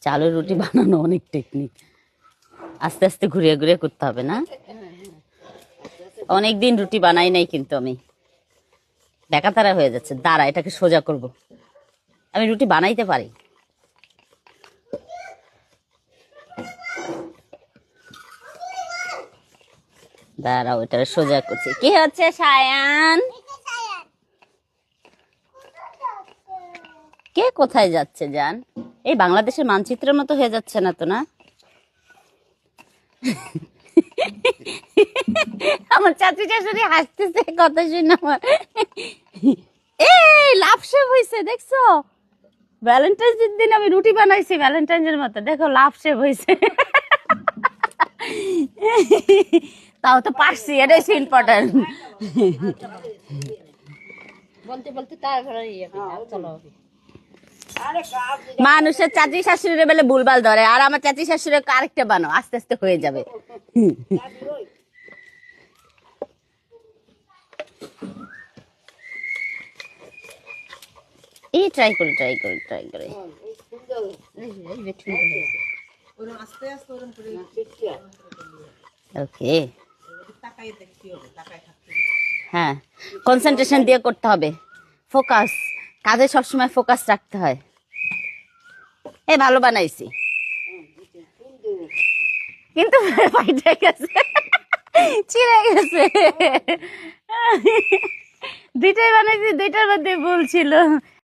চালের রুটি বানানো অনেক টেকনিক, আস্তে আস্তে ঘুরিয়ে ঘুরিয়ে করতে হবে না? অনেকদিন রুটি বানাই নাই কিন্তু আমি, বেকাতারা হয়ে যাচ্ছে। দাঁড়া, এটাকে সোজা করব। আমি রুটি বানাইতে পারি। দাঁড়াও, এটাকে সোজা করছি। কি হচ্ছে সায়ান? কে কোথায় যাচ্ছে জান? এই বাংলাদেশের মানচিত্রের মতো হয়ে যাচ্ছে না তো? না, আমার চাচি শাশুড়ি হাসতেছে কথা শুনে আমার। এই লাভ শেপ হয়েছে দেখছো? ভ্যালেন্টাইন্স এর দিন আমি রুটি বানাইছি ভ্যালেন্টাইন্স এর মতো, দেখো লাভ শেপ হয়েছে। তাও তো পারছি, এটাই ইম্পর্টেন্ট। বলতে বলতে তারপরে চলো। মানুষের চাচি শাশুড়ি বেলে ভুলভাল ধরে, আর আমার চাচি শাশুড়ি আরেকটা বানো, আস্তে আস্তে হয়ে যাবে। এই ট্রাই করে ট্রাই করে ট্রাই করে। ওকে, হ্যাঁ, কনসেন্ট্রেশন দিয়ে করতে হবে, ফোকাস, কাজে সবসময় ফোকাস রাখতে হয়। এ ভালো বানাইছি, কিন্তু ফাইটে গেছে, ছিঁড়ে গেছে। দুইটাই বানাইছি, দুইটার মধ্যে ভুল ছিল।